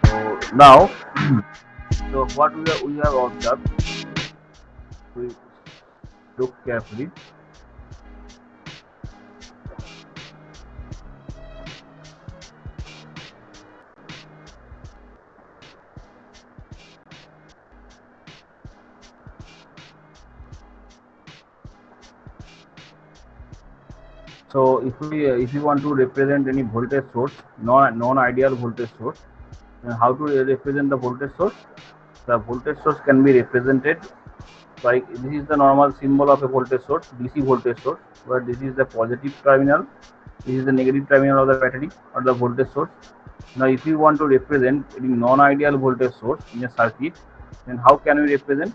So now, so what we have observed, we look carefully. So if you want to represent any voltage source, non-ideal voltage source, then how to represent the voltage source? The voltage source can be represented by, this is the normal symbol of a voltage source, DC voltage source, where this is the positive terminal, this is the negative terminal of the battery or the voltage source. Now if you want to represent any non-ideal voltage source in a circuit, then how can we represent?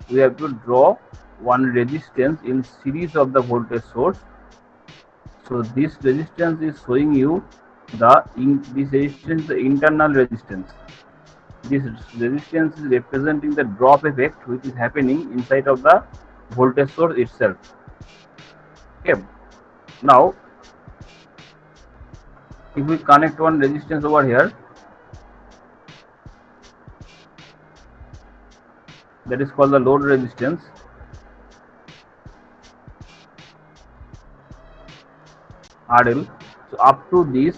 We have to draw one resistance in series of the voltage source. So this resistance is showing you this resistance, the internal resistance. This resistance is representing the drop effect which is happening inside of the voltage source itself. Okay. Now, if we connect one resistance over here, that is called the load resistance. RL. So up to this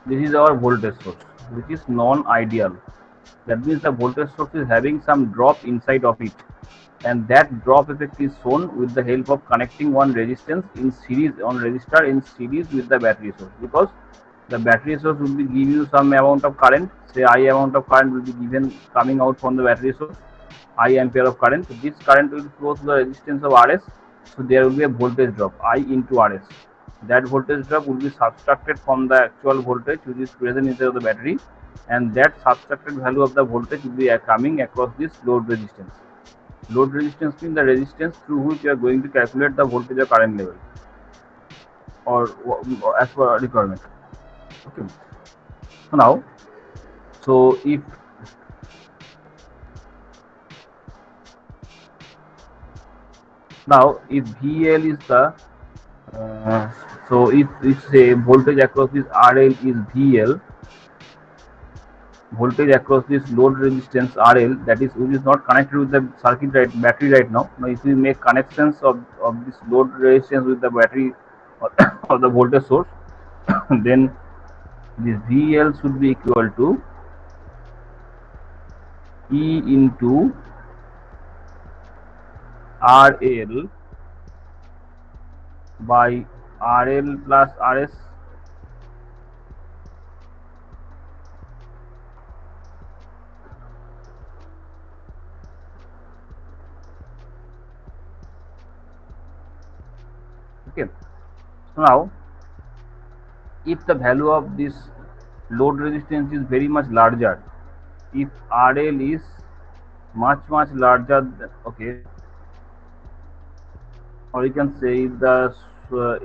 is our voltage source, which is non-ideal. That means the voltage source is having some drop inside of it, and that drop effect is shown with the help of connecting one resistance in series on resistor in series with the battery source, because the battery source will be give you some amount of current, say I amount of current will be given coming out from the battery source, I ampere of current. So this current will flow through the resistance of RS, so there will be a voltage drop I into RS. That voltage drop will be subtracted from the actual voltage which is present inside the battery, and that subtracted value of the voltage will be coming across this load resistance. Load resistance means the resistance through which you are going to calculate the voltage or current level, or as per requirement. Okay. So now, so if VL is the so if say voltage across this RL is VL, voltage across this load resistance RL, that is which is not connected with the circuit battery right now. Now if we make connections of this load resistance with the battery or the voltage source, then this VL should be equal to E into RL by RL plus RS. Okay. So now, if the value of this load resistance is very much larger, if RL is much larger, okay, or you can say if the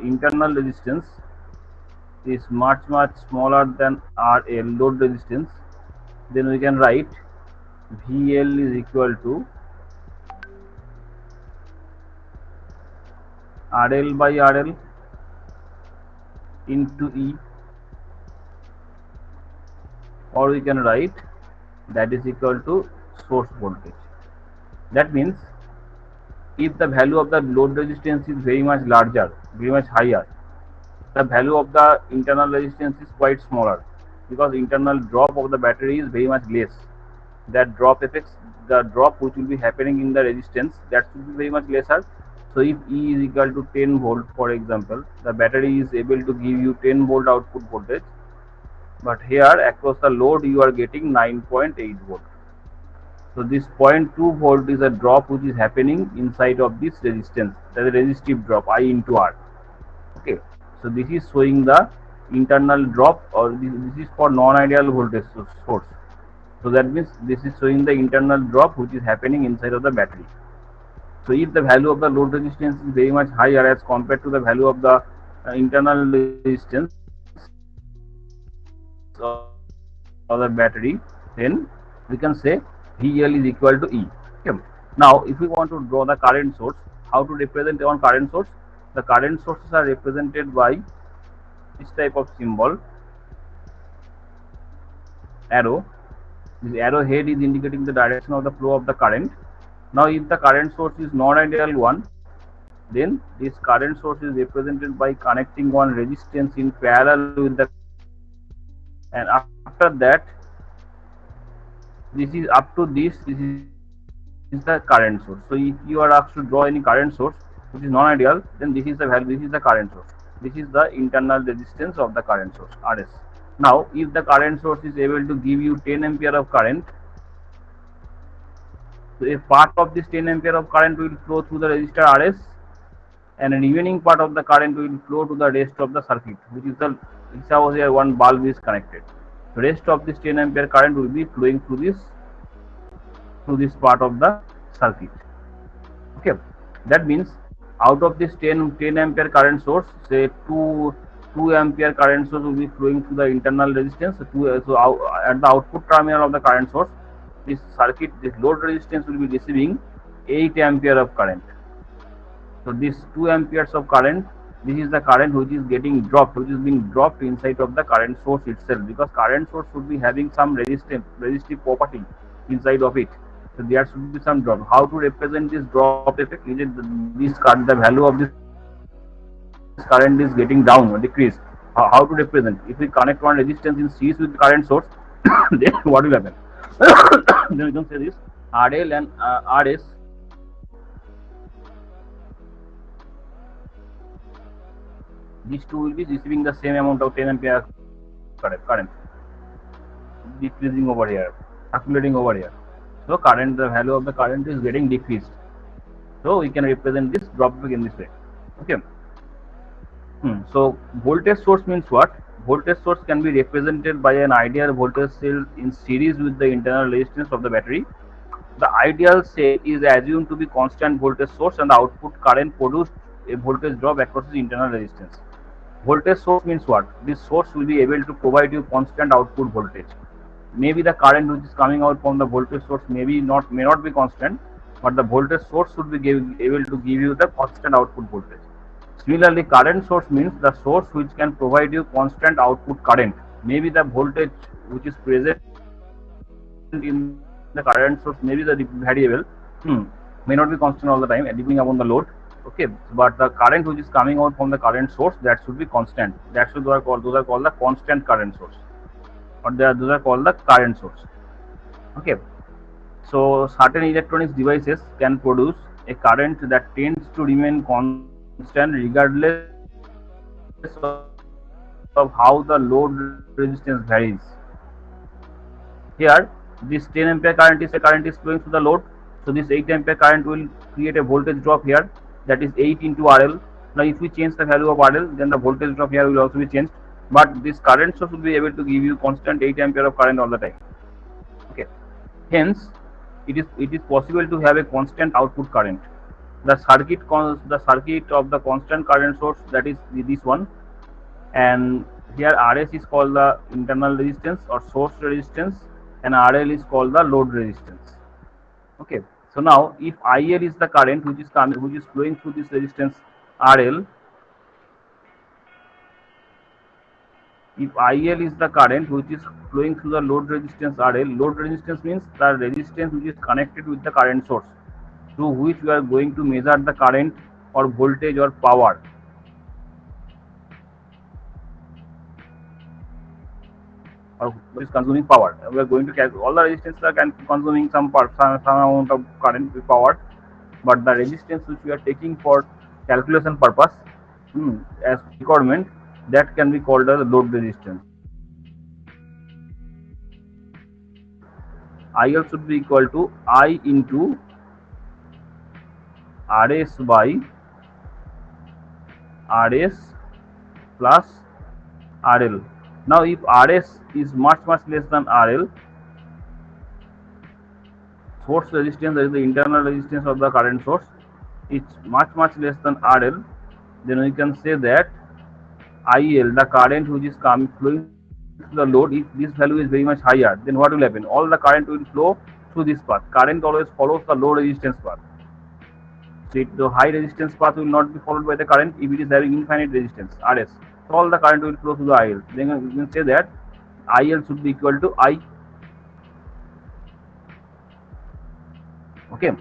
internal resistance is much smaller than RL load resistance, then we can write VL is equal to RL by RL into E, or we can write that is equal to source voltage. That means if the value of the load resistance is very much larger, very much higher, the value of the internal resistance is quite smaller, because internal drop of the battery is very much less. That drop affects the drop which will be happening in the resistance, that should be very much lesser. So if E is equal to 10 volt, for example, the battery is able to give you 10 volt output voltage, but here across the load you are getting 9.8 volt. So this 0.2 volt is a drop which is happening inside of this resistance, that is a resistive drop I into R. Okay, so this is showing the internal drop, or this is for non-ideal voltage source. So that means this is showing the internal drop which is happening inside of the battery. So if the value of the load resistance is very much higher as compared to the value of the internal resistance of the battery, then we can say VL is equal to E. Okay. Now if we want to draw the current source, how to represent one current source? The current sources are represented by this type of symbol, arrow. This arrow head is indicating the direction of the flow of the current. Now if the current source is non-ideal one, then this current source is represented by connecting one resistance in parallel with the current source, and after that, this is up to this is the current source. So if you are asked to draw any current source which is non-ideal, then this is the value, this is the current source. This is the internal resistance of the current source, RS. Now if the current source is able to give you 10 ampere of current, so a part of this 10 ampere of current will flow through the resistor RS, and a remaining part of the current will flow to the rest of the circuit, which is the, suppose here one bulb is connected. The rest of this 10 ampere current will be flowing through this part of the circuit. Okay, that means out of this 10 ampere current source, say 2 ampere current source will be flowing through the internal resistance. At the output terminal of the current source, this circuit, this load resistance will be receiving 8 ampere of current. So this 2 amperes of current, this is the current which is getting dropped, which is being dropped inside of the current source itself, because current source should be having some resistive property inside of it. So there should be some drop. How to represent this drop effect? Is it this current, the value of this current is getting down or decreased? How to represent? If we connect one resistance in series with the current source, then what will happen? Then we can say this RL and RS, these two will be receiving the same amount of 10 ampere current, decreasing over here, accumulating over here. So current, the value of the current is getting decreased. So we can represent this drop in this way. Okay. So voltage source means what? Voltage source can be represented by an ideal voltage cell in series with the internal resistance of the battery. The ideal cell is assumed to be constant voltage source, and the output current produced a voltage drop across the internal resistance. Voltage source means what? This source will be able to provide you constant output voltage. Maybe the current which is coming out from the voltage source may not be constant, but the voltage source should be able to give you the constant output voltage. Similarly, current source means the source which can provide you constant output current. Maybe the voltage which is present in the current source, maybe the variable, may not be constant all the time, depending upon the load. Okay, but the current which is coming out from the current source, that should be constant. That should, those are called the constant current source, or those are called the current source. Okay, so certain electronics devices can produce a current that tends to remain constant regardless of how the load resistance varies. Here, this 10 ampere current is flowing through the load. So this 8 ampere current will create a voltage drop here, that is 8 into RL. Now if we change the value of RL, then the voltage drop here will also be changed. But this current source will be able to give you constant 8 ampere of current all the time. Okay. Hence, it is possible to have a constant output current. The circuit of the constant current source, that is this one, and here RS is called the internal resistance or source resistance, and RL is called the load resistance. Okay. So now, if IL is the current which is flowing through this resistance RL, if IL is the current which is flowing through the load resistance RL, load resistance means the resistance which is connected with the current source, through which we are going to measure the current or voltage or power. Or which is consuming power. We are going to calculate all the resistance are consuming some amount of current with power, but the resistance which we are taking for calculation purpose, as requirement, that can be called as load resistance. IL should be equal to I into RS by RS plus RL. Now if RS is much less than RL, source resistance, that is the internal resistance of the current source, is much less than RL, then we can say that IL, the current which is flowing through the load, if this value is very much higher, then what will happen? All the current will flow through this path. Current always follows the low resistance path. So the high resistance path will not be followed by the current if it is having infinite resistance, RS. So all the current will flow through the IL. Then you can say that IL should be equal to I. Okay,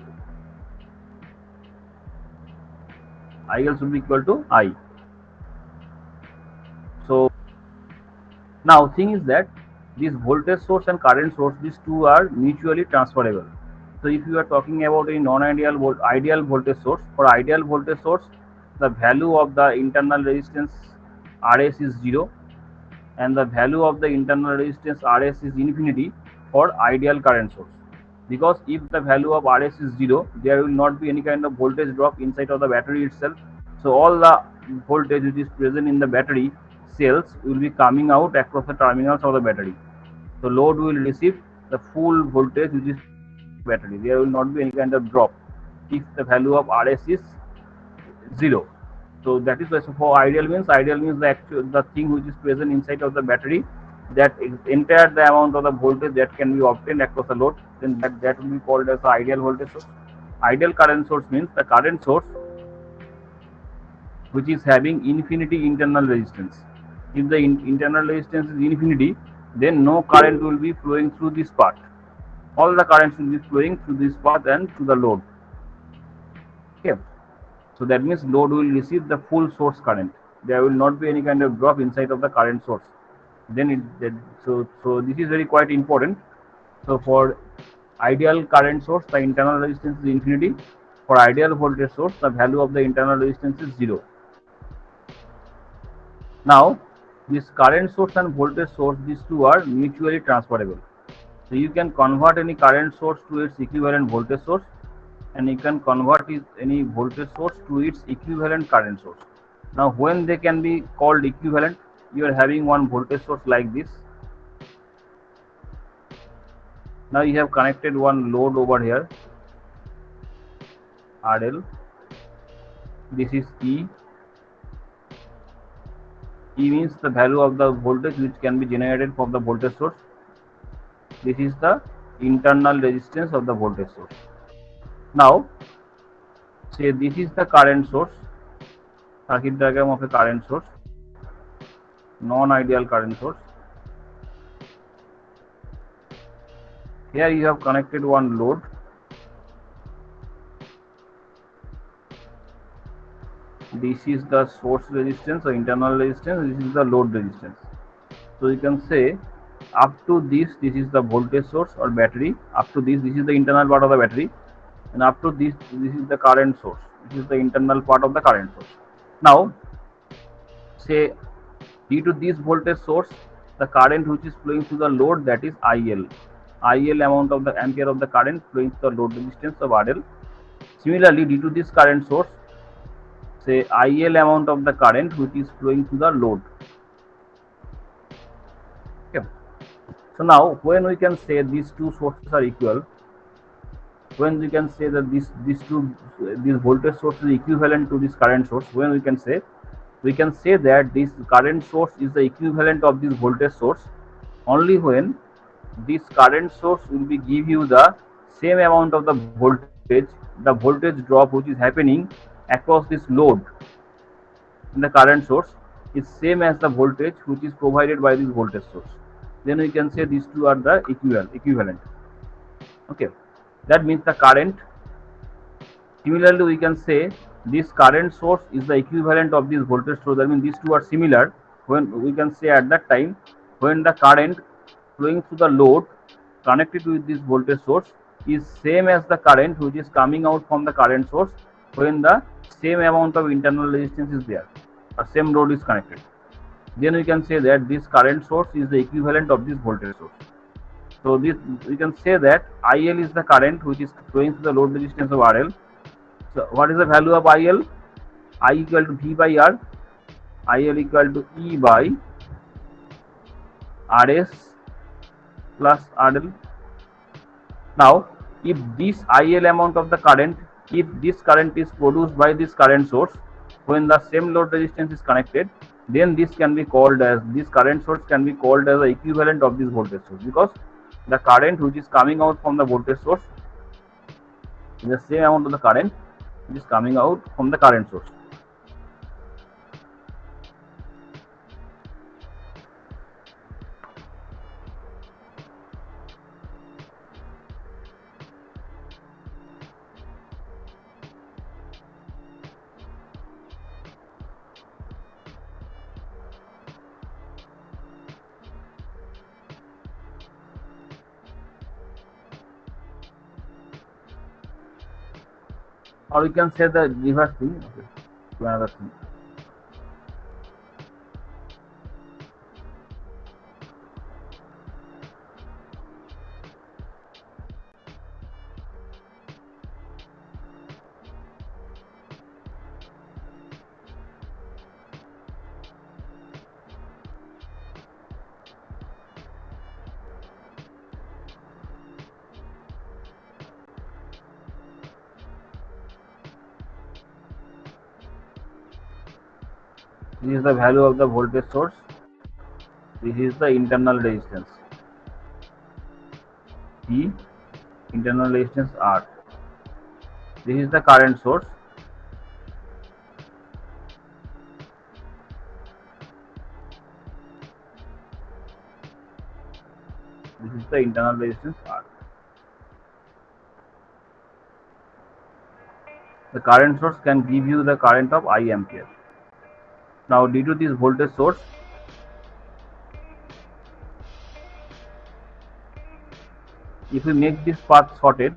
IL should be equal to I. So now thing is that this voltage source and current source, these two are mutually transferable. So if you are talking about a non-ideal ideal voltage source, for ideal voltage source, the value of the internal resistance Rs is 0 and the value of the internal resistance Rs is infinity for ideal current source. Because if the value of Rs is 0, there will not be any kind of voltage drop inside of the battery itself. So all the voltage which is present in the battery cells will be coming out across the terminals of the battery. So load will receive the full voltage which is battery. There will not be any kind of drop if the value of Rs is 0. So that is why, so for ideal means the actual the thing which is present inside of the battery, that entire the amount of the voltage that can be obtained across the load, then that will be called as the ideal voltage source. Ideal current source means the current source which is having infinity internal resistance. If the internal resistance is infinity, then no current will be flowing through this part. All the currents will be flowing through this path and to the load. Okay. So that means load will receive the full source current. There will not be any kind of drop inside of the current source. Then so this is very quite important. So for ideal current source, the internal resistance is infinity. For ideal voltage source, the value of the internal resistance is 0. Now, this current source and voltage source, these two are mutually transferable. So you can convert any current source to its equivalent voltage source, and you can convert any voltage source to its equivalent current source. Now when they can be called equivalent, you are having one voltage source like this. Now you have connected one load over here, RL. This is E. E means the value of the voltage which can be generated from the voltage source. This is the internal resistance of the voltage source. Now say this is the current source, circuit diagram of a current source, non-ideal current source. Here you have connected one load. This is the source resistance or internal resistance, this is the load resistance. So you can say up to this is the voltage source or battery, up to this is the internal part of the battery, and up to this is the current source, this is the internal part of the current source. Now say due to this voltage source, the current which is flowing through the load, that is IL. IL amount of the ampere of the current flowing through the load resistance of RL. Similarly, due to this current source, say IL amount of the current which is flowing through the load. Okay. So now when we can say these two sources are equal, when we can say that this voltage source is equivalent to this current source, when we can say that this current source is the equivalent of this voltage source only when this current source will be give you the same amount of the voltage drop which is happening across this load in the current source is same as the voltage which is provided by this voltage source. Then we can say these two are the equivalent. Okay, that means the current. Similarly, we can say this current source is the equivalent of this voltage source. That means these two are similar. When we can say at that time when the current flowing through the load connected with this voltage source is same as the current which is coming out from the current source when the same amount of internal resistance is there or same load is connected. Then we can say that this current source is the equivalent of this voltage source. So this we can say that IL is the current which is flowing through the load resistance of RL. So what is the value of IL? I equal to V by R. IL equal to E by RS plus RL. Now, if this IL amount of the current, if this current is produced by this current source, when the same load resistance is connected, then this current source can be called as the equivalent of this voltage source, because the current which is coming out from the voltage source is the same amount of the current which is coming out from the current source. or you can say the reverse thing. Okay, to another thing. This is the value of the voltage source. This is the internal resistance V, internal resistance R. This is the current source. This is the internal resistance R. The current source can give you the current of I ampere. Now, due to this voltage source, if we make this path shorted,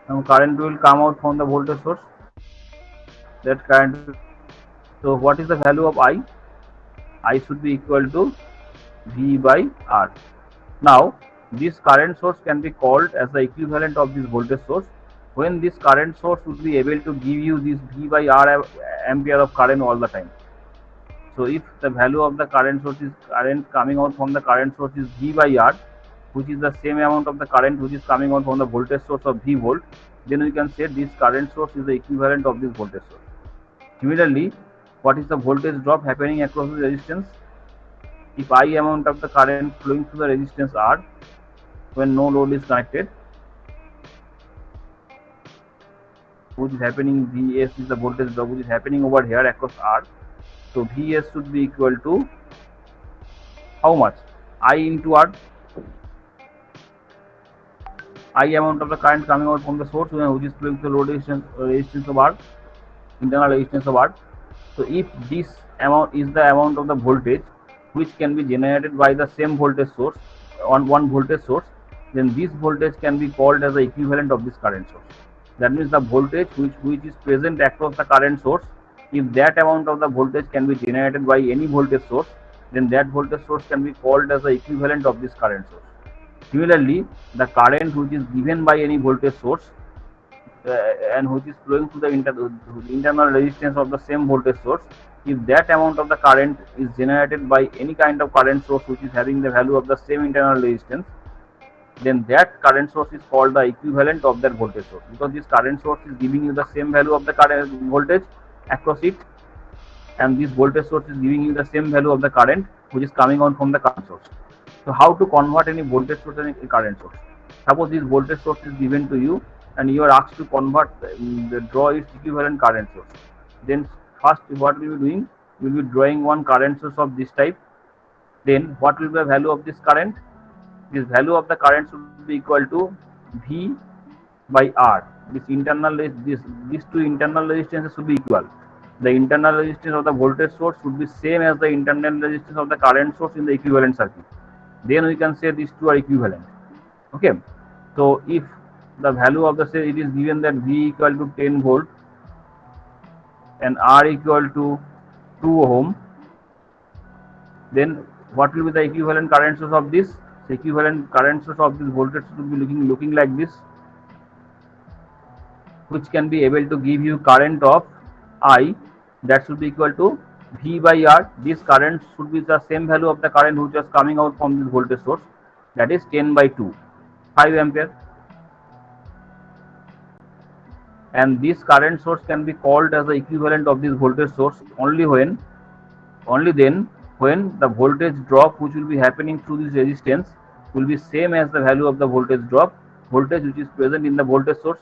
now current will come out from the voltage source. That current. So, what is the value of I? I should be equal to V by R. Now, this current source can be called as the equivalent of this voltage source when this current source would be able to give you this V by R ampere of current all the time. So if the value of the current source is current coming out from the current source is V by R, which is the same amount of the current which is coming out from the voltage source of V volt, then we can say this current source is the equivalent of this voltage source. Similarly, what is the voltage drop happening across the resistance? If I amount of the current flowing through the resistance R when no load is connected, which is happening, Vs is the voltage drop which is happening over here across R. So Vs should be equal to how much? I into R. I amount of the current coming out from the source which is flowing through the load resistance of R, internal resistance of R. So if this amount is the amount of the voltage which can be generated by the same voltage source on one voltage source, then this voltage can be called as the equivalent of this current source. That means the voltage which is present across the current source, if that amount of the voltage can be generated by any voltage source, then that voltage source can be called as the equivalent of this current source. Similarly, the current which is given by any voltage source and which is flowing through the internal resistance of the same voltage source, if that amount of the current is generated by any kind of current source which is having the value of the same internal resistance, then that current source is called the equivalent of that voltage source, because this current source is giving you the same value of the current voltage across it, and this voltage source is giving you the same value of the current which is coming out from the current source. So how to convert any voltage source and a current source? Suppose this voltage source is given to you and you are asked to convert, draw its equivalent current source. Then first what we will be doing? We will be drawing one current source of this type. Then what will be the value of this current? This value of the current should be equal to V by R. These two internal resistances should be equal. The internal resistance of the voltage source should be same as the internal resistance of the current source in the equivalent circuit. Then we can say these two are equivalent. Okay. So if the value of the, say it is given that V equal to 10 volt and R equal to 2 ohm, then what will be the equivalent current source of this? The equivalent current source of this voltage should be looking like this, which can be able to give you current of I, that should be equal to V by R. This current should be the same value of the current which was coming out from this voltage source, that is 10 by 2, 5 ampere. And this current source can be called as the equivalent of this voltage source only then when the voltage drop which will be happening through this resistance will be same as the value of the voltage which is present in the voltage source.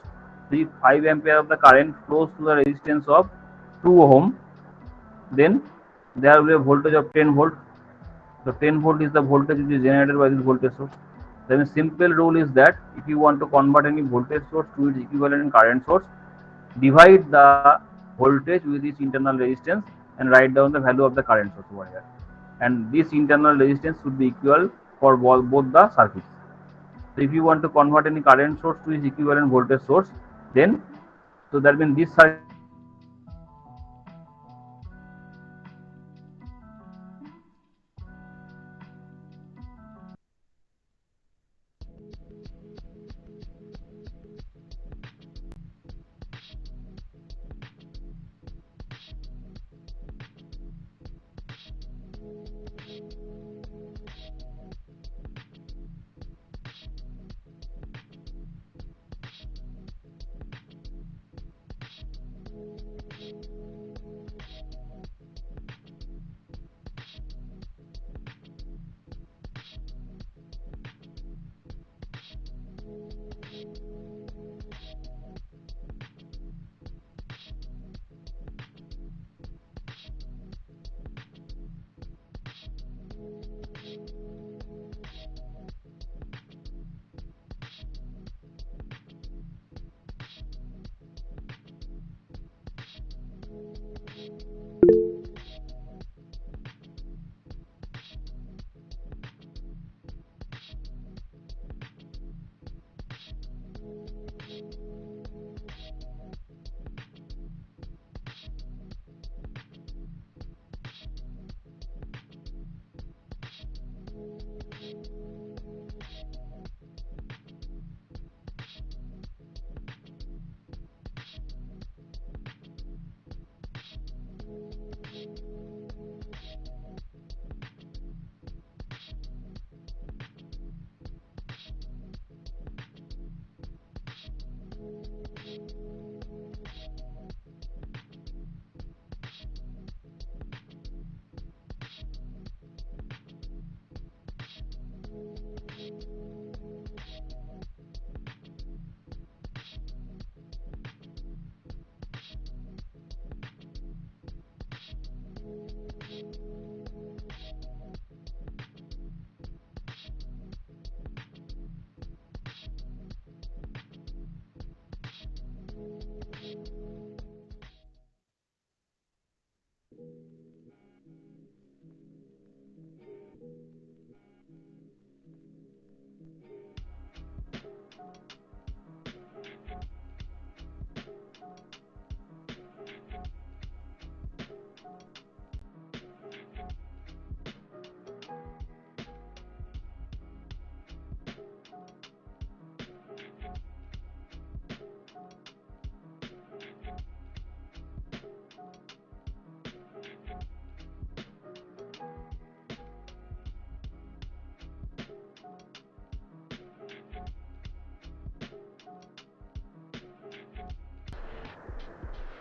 So if 5 ampere of the current flows through the resistance of 2 ohm, then there will be a voltage of 10 volt. So 10 volt is the voltage which is generated by this voltage source. Then a simple rule is that if you want to convert any voltage source to its equivalent current source, divide the voltage with its internal resistance and write down the value of the current source over here. And this internal resistance should be equal for both the circuits. So if you want to convert any current source to its equivalent voltage source, then So that means this circuit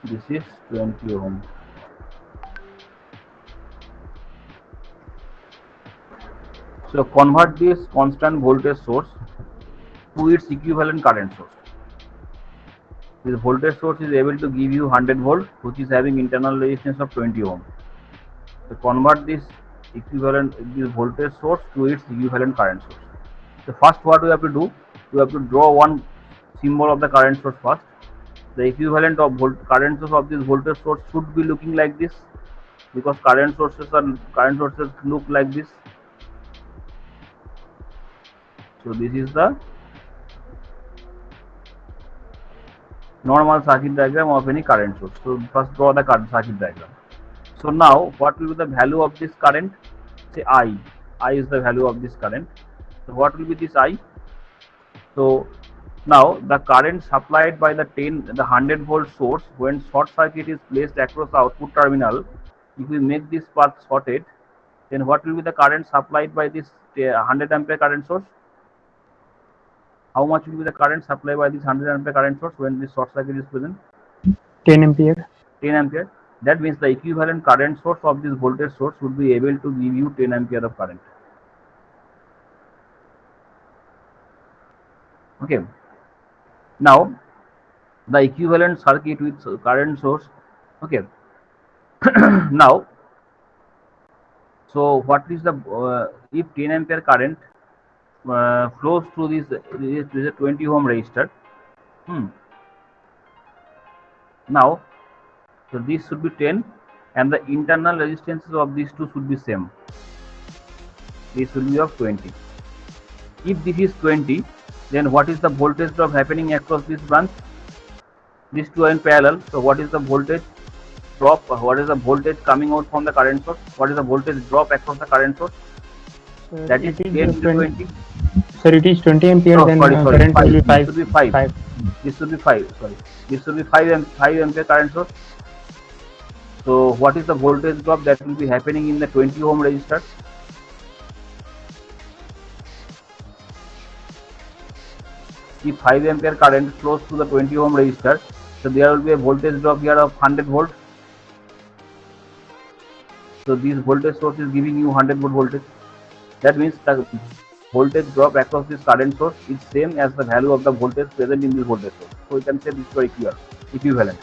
this is 20 ohm. So convert this constant voltage source to its equivalent current source. This voltage source is able to give you 100 volt, which is having internal resistance of 20 ohm. So convert this voltage source to its equivalent current source. So first, what we have to do, we have to draw one symbol of the current source first. The equivalent of current source of this voltage source should be looking like this, because current sources look like this. So this is the normal circuit diagram of any current source. So first draw the current circuit diagram. So now what will be the value of this current? Say I. I is the value of this current. So what will be this I? So now the current supplied by the 100 volt source when short circuit is placed across the output terminal, if we make this path shorted, then what will be the current supplied by this 100 ampere current source? How much will be the current supplied by this 100 ampere current source when this short circuit is present? 10 ampere. 10 ampere. That means the equivalent current source of this voltage source would be able to give you 10 ampere of current. Okay. Now the equivalent circuit with current source. Okay. Now, so what is the if 10 ampere current flows through this 20 ohm resistor? Now, so this should be 10, and the internal resistances of these two should be same. This will be of 20. If this is 20, then what is the voltage drop happening across this branch? These two are in parallel. So what is the voltage drop? What is the voltage coming out from the current source? What is the voltage drop across the current source? Sir, That is it is 10 into 20. 20. Sir, it is 20 ampere. Oh, Then sorry, current will 5. be This five. should be 5. 5. This should be 5. Sorry, this should be 5 ampere current source. So what is the voltage drop that will be happening in the 20 ohm resistor? If 5 ampere current flows through the 20 ohm resistor, so there will be a voltage drop here of 100 volt. So this voltage source is giving you 100 volt voltage. That means the voltage drop across this current source is same as the value of the voltage present in this voltage source. So we can say this is equivalent.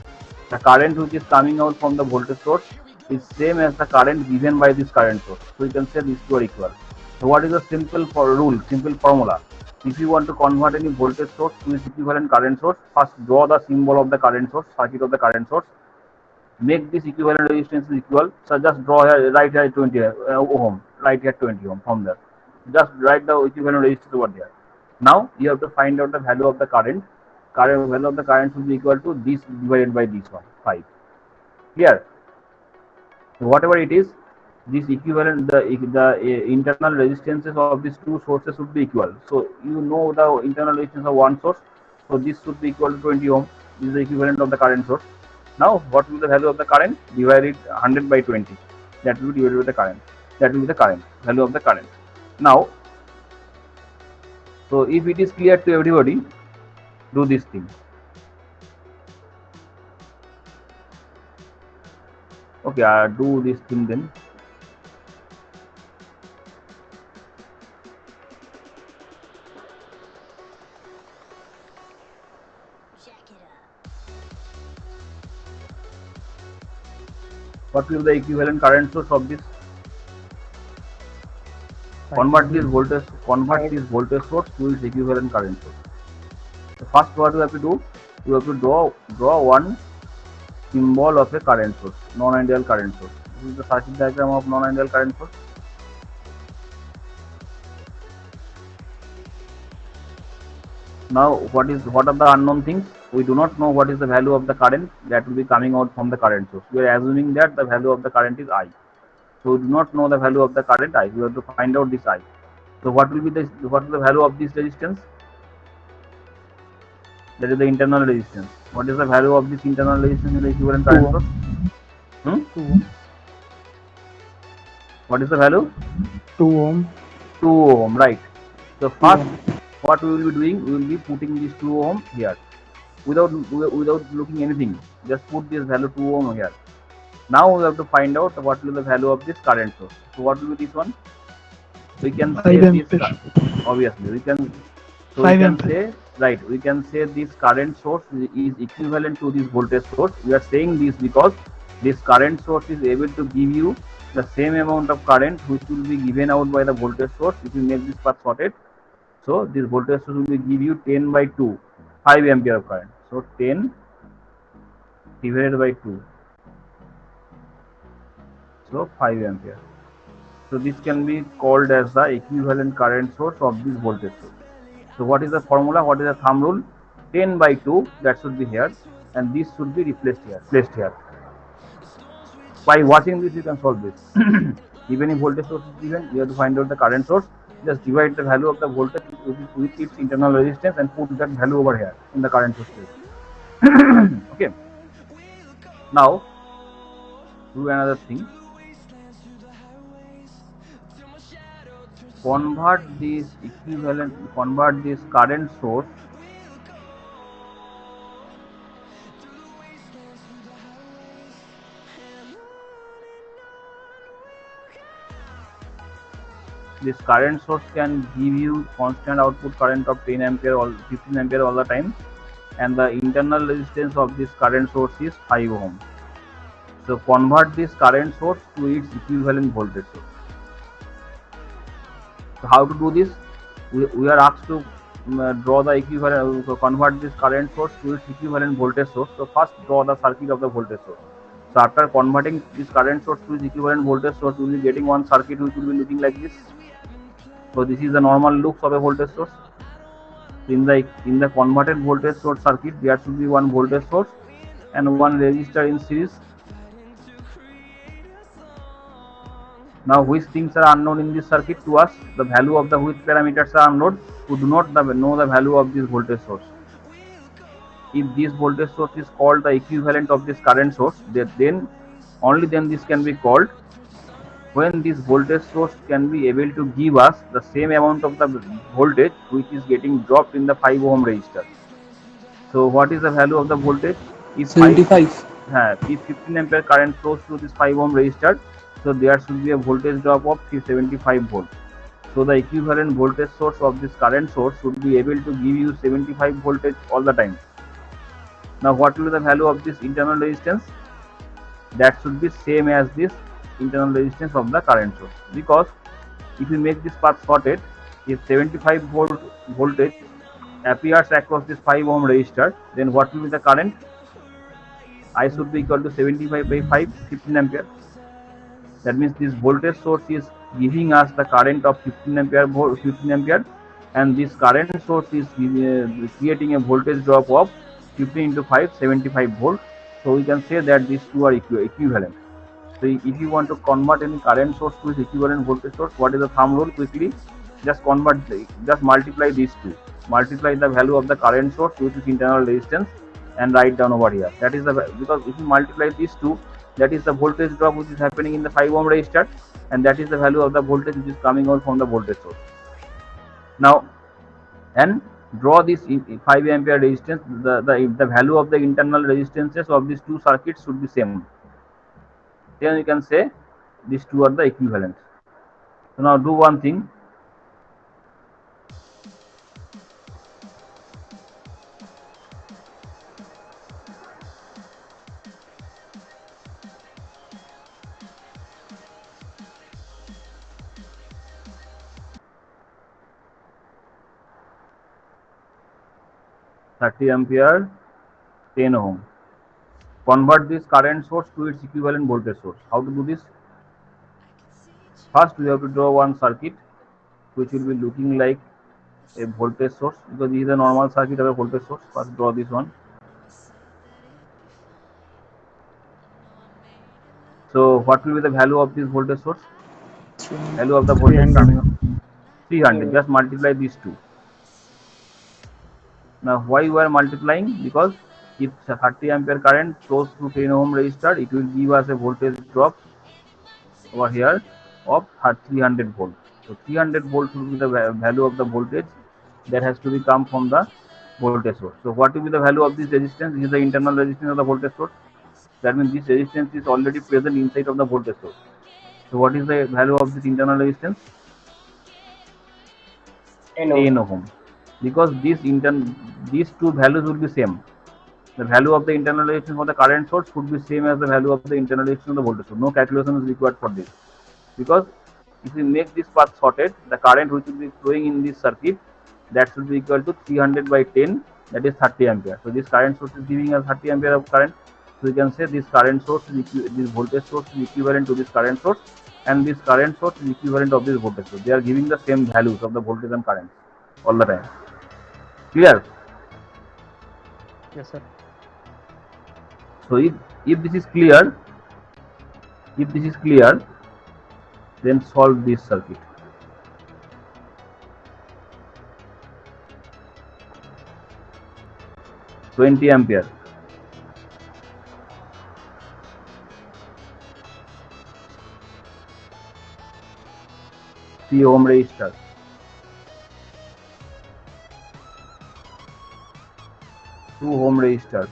The current which is coming out from the voltage source is same as the current given by this current source. So we can say these two are equal. So what is the simple rule, simple formula? If you want to convert any voltage source to its equivalent current source, first draw the symbol of the current source, circuit of the current source, make this equivalent resistance equal. So just draw here, right here 20 ohm, right here 20 ohm from there. Just write the equivalent resistance over there. Now you have to find out the value of the current. Current value of the current should be equal to this divided by this one, 5. Here, so whatever it is, this equivalent, the internal resistances of these two sources should be equal. So you know the internal resistance of one source. So this should be equal to 20 ohm. This is the equivalent of the current source. Now, what will be the value of the current? Divide it 100 by 20. That will be divided by the current. That will be the current value of the current. Now, so if it is clear to everybody, do this thing. Okay, I do this thing then. What will be the equivalent current source of this? Convert this voltage source to its equivalent current source. So first, what you have to do? You have to draw one symbol of a current source, non-ideal current source. This is the circuit diagram of non-ideal current source. Now, what are the unknown things? We do not know what is the value of the current that will be coming out from the current source. We are assuming that the value of the current is I. So we do not know the value of the current I. We have to find out this I. So what will be what is the value of this resistance? That is the internal resistance. What is the value of this internal resistance in the equivalent current source? 2 ohm. What is the value? 2 ohm. 2 ohm, right. So first, what we will be doing, we will be putting this 2 ohm here without looking anything. Just put this value 2 ohm here. Now we have to find out what will be the value of this current source. So what will be this one? We can say this, obviously we can. So we can say, right, we can say this current source is equivalent to this voltage source. We are saying this because this current source is able to give you the same amount of current which will be given out by the voltage source if you make this path shorted. So this voltage source will give you 10 by 2, 5 ampere of current. So 10 divided by 2, so 5 ampere. So this can be called as the equivalent current source of this voltage source. So what is the formula? What is the thumb rule? 10 by 2, that should be here, and this should be replaced here, placed here. By watching this, you can solve this. Even if voltage source is given, you have to find out the current source. Just divide the value of the voltage with its internal resistance and put that value over here in the current source place. Okay. Now, do another thing. Convert this current source can give you constant output current of 10 ampere or 15 ampere all the time, and the internal resistance of this current source is 5 ohm. So convert this current source to its equivalent voltage source. So how to do this? We are asked to draw the equivalent, convert this current source to its equivalent voltage source. So first draw the circuit of the voltage source. So after converting this current source to its equivalent voltage source, we will be getting one circuit which will be looking like this. So this is the normal looks of a voltage source. In the converted voltage source circuit, there should be one voltage source and one resistor in series. Now, which things are unknown in this circuit to us? The value of the which parameters are unknown. We do not know the value of this voltage source. If this voltage source is called the equivalent of this current source, then only then this can be called when this voltage source can be able to give us the same amount of the voltage which is getting dropped in the 5 ohm resistor. So what is the value of the voltage? If 75. if 15 ampere current flows through this 5 ohm resistor, so there should be a voltage drop of 75 volt. So the equivalent voltage source of this current source should be able to give you 75 voltage all the time. Now what will be the value of this internal resistance? That should be same as this internal resistance of the current source, because if you make this path shorted, if 75 volt voltage appears across this 5 ohm resistor, then what will be the current? I should be equal to 75 by 5, 15 ampere. That means this voltage source is giving us the current of 15 ampere, and this current source is creating a voltage drop of 15 into 5, 75 volt. So we can say that these two are equivalent. So if you want to convert any current source to its equivalent voltage source, what is the thumb rule? Quickly, just multiply these two. Multiply the value of the current source with its internal resistance and write down over here. That is because if you multiply these two, that is the voltage drop which is happening in the 5 ohm resistor, and that is the value of the voltage which is coming out from the voltage source. Now, and draw this 5 ampere resistance. The value of the internal resistances of these two circuits should be same. Then you can say these two are the equivalent. So now do one thing. "30 ampere, 10 ohm. Convert this current source to its equivalent voltage source." How to do this? First, we have to draw one circuit which will be looking like a voltage source, because this is a normal circuit of a voltage source. First, draw this one. So what will be the value of this voltage source? Value of the voltage 300. coming out 300. Just multiply these two. Now why we are multiplying? Because if 30 ampere current flows through 10 ohm resistor, it will give us a voltage drop over here of 300 volt. So 300 volt will be the value of the voltage that has to be come from the voltage source. So what will be the value of this resistance? This is the internal resistance of the voltage source. That means this resistance is already present inside of the voltage source. So what is the value of this internal resistance? 10 ohm. Because these two values will be same. The value of the internal resistance for the current source would be same as the value of the internal resistance of the voltage source. No calculation is required for this. Because if we make this path shorted, the current which will be flowing in this circuit, that should be equal to 300 by 10, that is 30 ampere. So this current source is giving us 30 ampere of current. So we can say this current source this voltage source is equivalent to this current source, and this current source is equivalent of this voltage source. They are giving the same values of the voltage and current all the time. Clear? Yes, sir. So if this is clear, then solve this circuit. "20 ampere, 3 ohm resistor, 2 ohm resistor,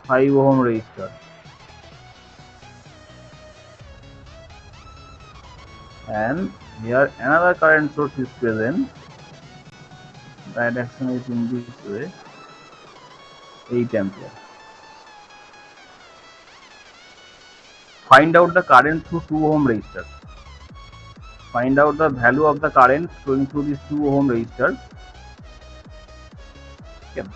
5 ohm resistor, and here another current source is present. Direction is in this way, 8 ampere. Find out the current through 2 ohm resistor. Find out the value of the current flowing through this 2 ohm resistor. Okay.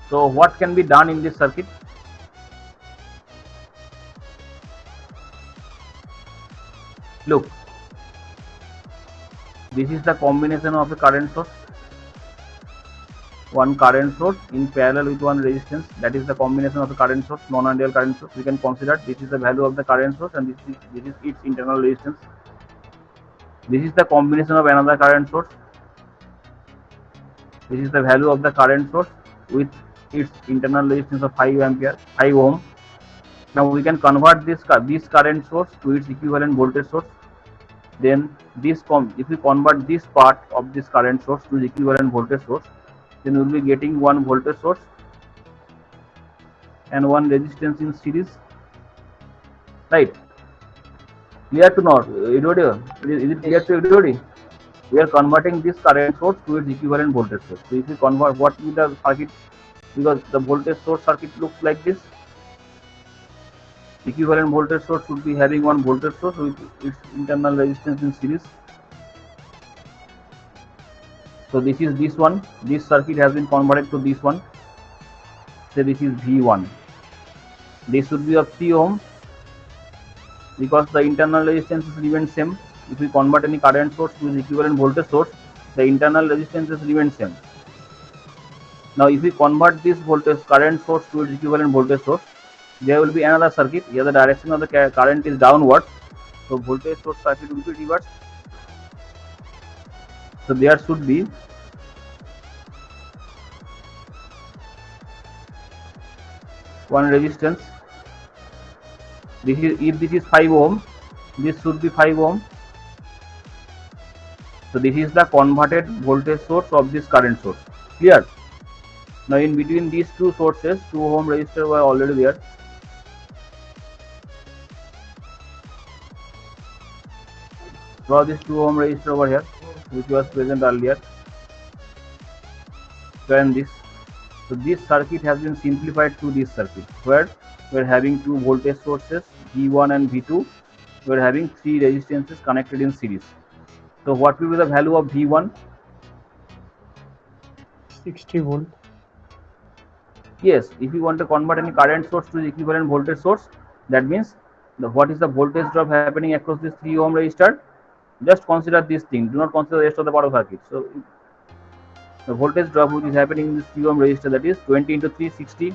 So what can be done in this circuit? Look, this is the combination of a current source, one current source in parallel with one resistance. That is the combination of a current source, non-ideal current source. We can consider this is the value of the current source and this is its internal resistance. This is the combination of another current source. This is the value of the current source with its internal resistance of 5 ampere, 5 ohm. Now we can convert this current source to its equivalent voltage source. Then if we convert this part of this current source to the equivalent voltage source, then we will be getting one voltage source and one resistance in series, right? Clear to not everybody? Is it clear to everybody? We are converting this current source to its equivalent voltage source. So if we convert, what will the circuit, because the voltage source circuit looks like this. Equivalent voltage source should be having one voltage source with its internal resistance in series. So this is this one. This circuit has been converted to this one. So this is V1. This should be of 3 ohm because the internal resistance is remain same. If we convert any current source to the equivalent voltage source, the internal resistance is remain same. Now if we convert this voltage current source to its equivalent voltage source, there will be another circuit. Here the direction of the current is downwards, so voltage source circuit will be reversed. So there should be one resistance. This is, if this is 5 ohm, this should be 5 ohm. So this is the converted voltage source of this current source. Clear? Now in between these two sources, 2 ohm resistor were already there. Draw this 2 ohm resistor over here, which was present earlier. Turn this. So this circuit has been simplified to this circuit, where we are having two voltage sources, V1 and V2. We are having three resistances connected in series. So what will be the value of V1? 60 volt. Yes, if you want to convert any current source to the equivalent voltage source, that means what is the voltage drop happening across this 3 ohm resistor? Just consider this thing. Do not consider the rest of the part of circuit. So the voltage drop which is happening in this 3 ohm resistor, that is 20 into 3, 60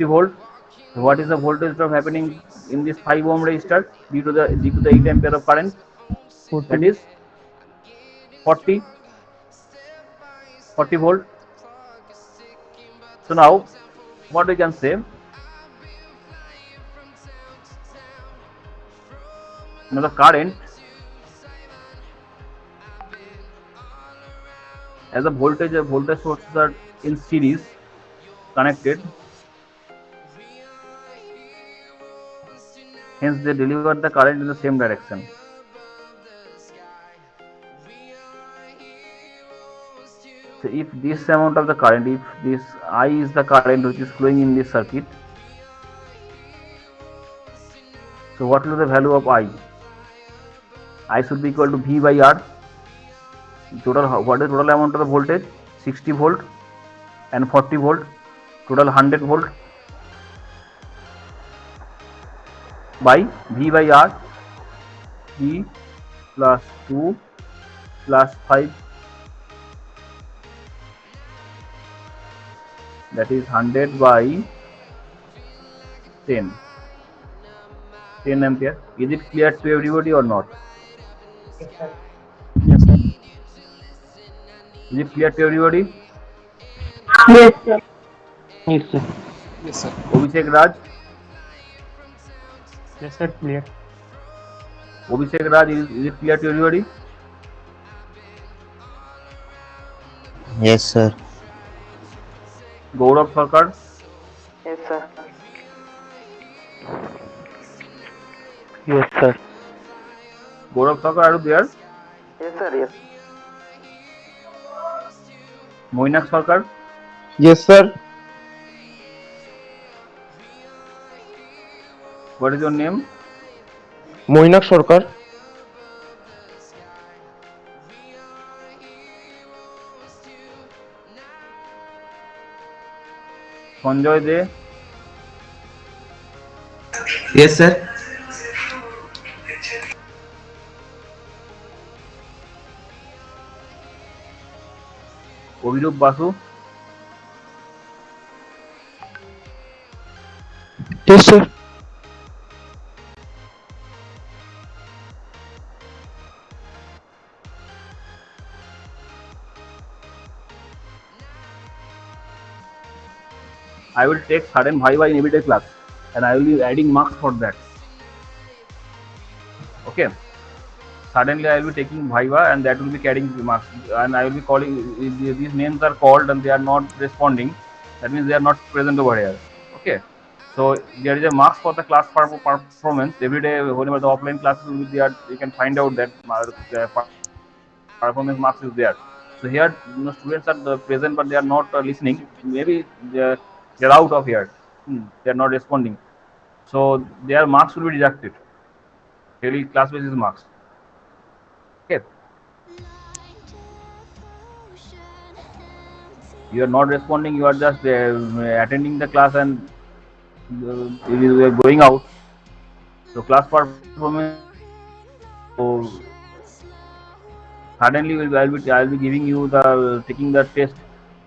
volt. So what is the voltage drop happening in this 5 ohm resistor due to the 8 ampere of current? 40. That is 40 volt. So now what we can say, now the current as the voltage sources are in series connected, hence they deliver the current in the same direction. So if this amount of the current, if this I is the current which is flowing in this circuit, so what will be the value of I? I should be equal to V by R. Total, what is total amount of the voltage? 60 volt and 40 volt, total 100 volt by V by R, V plus 2 plus 5, that is 100 by 10 ampere. Is it clear to everybody or not? Yes, sir. Is it clear to everybody? Yes, sir. Yes, sir. Yes, sir. Abhishek Raj? Yes, sir. Clear. Abhishek Raj, is it clear to everybody? Yes, sir. Gaurav Sarkar? Yes, sir. Yes, sir. Gaurav Sarkar, are you there? Yes, sir. Yes. Moinak Sarkar? Yes, sir. What is your name? Moinak Sarkar. Sanjoy De? Yes, sir. Ovirup Basu, Yes, sir. I will take certain Viva in everyday class and I will be adding marks for that. Okay. Suddenly I will be taking Viva and that will be carrying marks and I will be calling, these names are called and they are not responding. That means they are not present over here. Okay. So there is a marks for the class performance. Every day whenever the offline classes will be there, you can find out that performance marks is there. So here students are present but they are not listening. Maybe they are out of here. They are not responding. So their marks will be deducted. Daily class basis marks. Okay. You are not responding. You are just attending the class and you are going out. So class performance. So suddenly I'll be giving you the taking the test,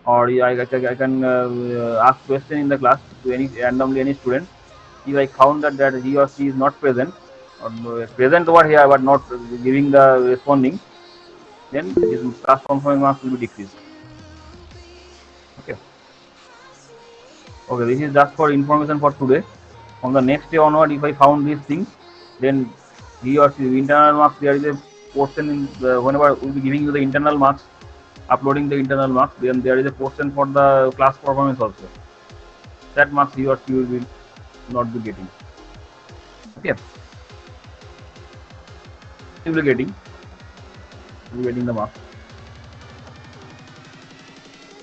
or I can ask question in the class to any randomly any student. If I found that he or she is not present or present over here but not giving the responding, then his class performance marks will be decreased. Okay. Okay, this is just for information for today. From the next day onward, if I found these things, then he or she internal marks. There is a portion in whenever we'll be giving you the internal marks, uploading the internal marks. Then there is a portion for the class performance also. That marks he or she will be not be getting. Okay, you will be getting the marks.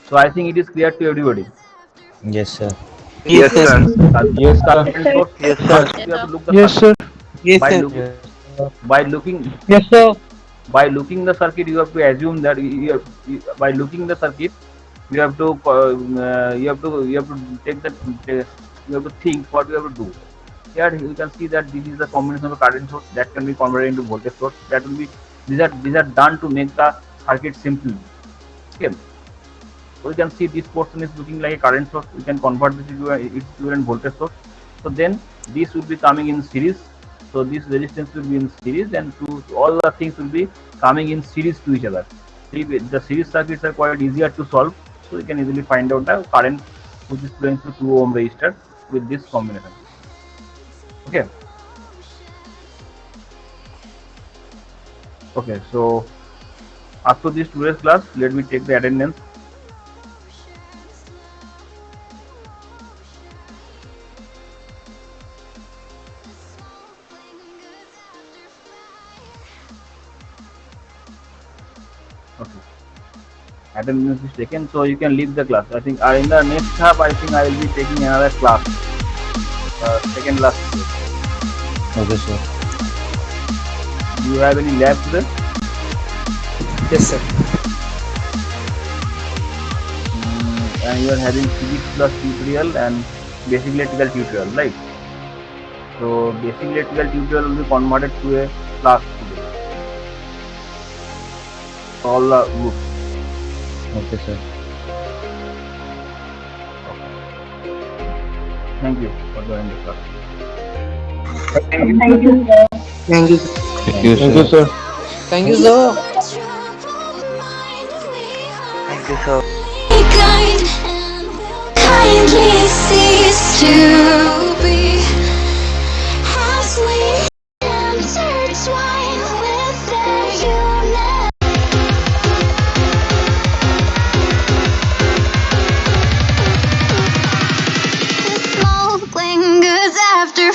So I think it is clear to everybody. Yes, sir. Yes, sir. Yes, sir. Current source, Yes, sir. first you have to look the Yes, circuit. sir. Yes, by sir. looking by looking Yes, sir. by looking the circuit, you have to assume that by looking the circuit, you have to take that you have to think what you have to do. Here you can see that this is the combination of a current source that can be converted into voltage source. That will be these are done to make the circuit simple. Okay. So you can see this portion is looking like a current source. We can convert this into a equivalent voltage source. So then this will be coming in series. So this resistance will be in series, and all the things will be coming in series to each other. The series circuits are quite easier to solve, so you can easily find out the current which is flowing through 2 ohm resistor with this combination. Okay. Okay. So after this today's class, let me take the attendance. Okay. Attendance is taken, so you can leave the class. I think in the next half, I think I will be taking another class, second class. Okay, sir. Do you have any lab today? Yes, sir. And you are having physics plus tutorial and basic electrical tutorial, right? So basic electrical tutorial will be converted to a class today. All the groups. Okay, sir. Thank you for joining the class. Thank you. Thank you, sir. Thank you, Thank you, sir. sir. Thank you, sir. Thank you, sir. kind and will kindly cease to be as we intertwine with their unit. The smoke lingers after